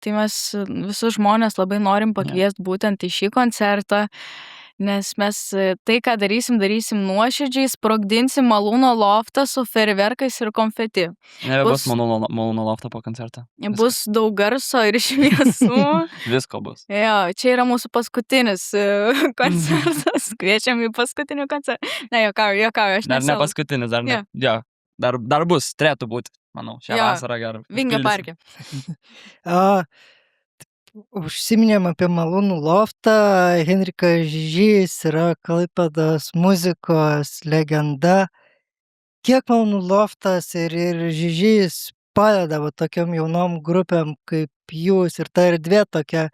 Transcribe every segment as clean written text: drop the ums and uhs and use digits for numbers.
tai mes visus žmonės labai norim pakviest būtent į šį koncertą, nes mes tai, ką darysim nuoširdžiai, sprogdinsim Malūno loftą su fejerverkais ir konfeti. Nebebus Malūno lofto po koncerto. Bus daug garso ir šviesų. Visko bus. Jo, čia yra mūsų paskutinis koncertas. Kviečiam į paskutinį koncertą. Ne, juokauju, aš Dar ne nesau. paskutinis, dar ne. Jo, dar bus, turėtų būti, manau, šią vasarą gerai. Vingio parke. Užsiminėm apie Malūnų loftą. Henrikas Žižys yra Klaipėdos muzikos legenda. Kiek Malūnų loftas ir Žižys padeda tokiam jaunom grupėm kaip jūs ir ta erdvė tokia,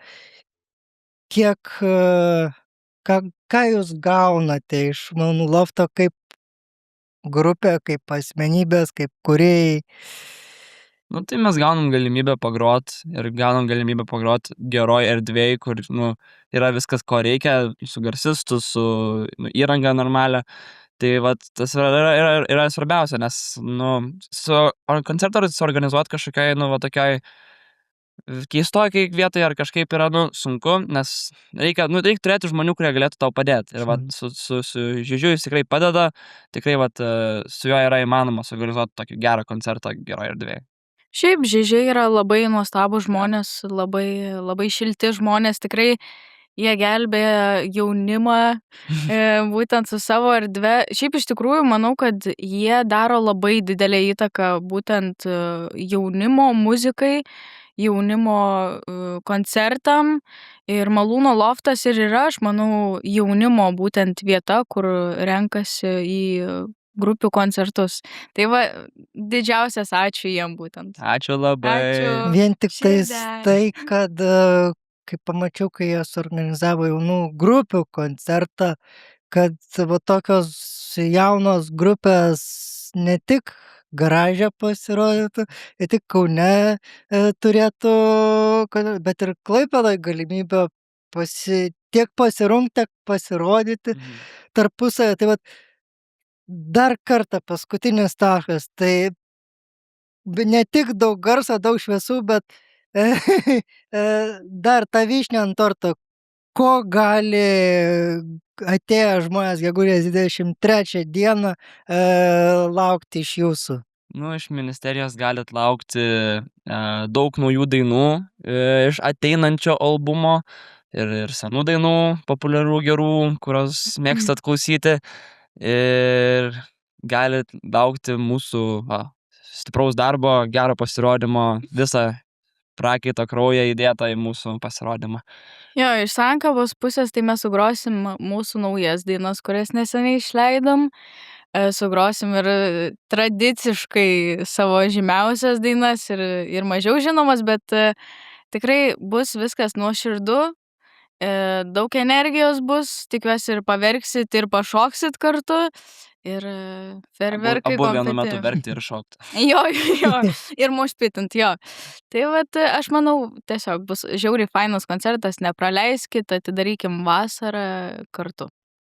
ką jūs gaunate iš Malūnų lofto kaip grupė, kaip asmenybės, kaip kūrėjai? Nu, tai mes gaunam galimybę pagrot ir gaunam galimybę pagrot geroj erdvėj, kur, yra viskas, ko reikia, su garsistu, su įranga normalia. Tai tas yra svarbiausia, nes, koncertą suorganizuot kažkokiai, tokiai keistokiai vietai ar kažkaip yra, sunku, nes reikia turėti žmonių, kurie galėtų tau padėti. Ir su Žižiu jis tikrai padeda, tikrai su juo yra įmanoma suorganizuoti tokį gerą koncertą geroje erdvėje. Šiaip Žižiai yra labai nuostabų žmonės, labai, labai šilti žmonės, tikrai jie gelbėja jaunimą būtent su savo erdve. Šiaip iš tikrųjų manau, kad jie daro labai didelę įtaką būtent jaunimo muzikai, jaunimo koncertam ir Malūno loftas ir yra, aš manau, jaunimo būtent vieta, kur renkasi į grupių koncertus. Tai didžiausias ačiū jiem būtent. Ačiū labai. Ačiū. Vien tik tai, kad kai pamačiau, kai jie suorganizavo jaunų grupių koncertą, kad tokios jaunos grupės ne tik garaže pasirodytų, ne tik Kaune turėtų, bet ir Klaipėdoje galimybę tiek pasirungti, tiek pasirodyti tarpusavy. Tai dar kartą paskutinis taškas. Tai ne tik daug garso, daug šviesų, bet dar ta vyšnia ant torto. Ko gali atėję žmonės gegužės 23 dieną laukti iš jūsų? Iš ministerijos galit laukti daug naujų dainų iš ateinančio albumo ir senų dainų, populiarių gerų, kurios mėgstat klausyti. Ir galit laukti mūsų stipraus darbo, gero pasirodymo, visą prakaito kraują įdėtą į mūsų pasirodymą. Jo, iš Sankabos pusės tai mes sugrosim mūsų naujas dainas, kurias neseniai išleidom. Sugrosim ir tradiciškai savo žymiausias dainas ir mažiau žinomas, bet tikrai bus viskas nuoširdu. Daug energijos bus, tikiuosi ir paverksit, ir pašoksit kartu, ir fejerverkai, konfeti. Abu vienu metu verkti ir šokti. Jo, ir mošpitint, jo. Tai aš manau, tiesiog bus žiauriai fainas koncertas, nepraleiskit, atidarykim vasarą kartu.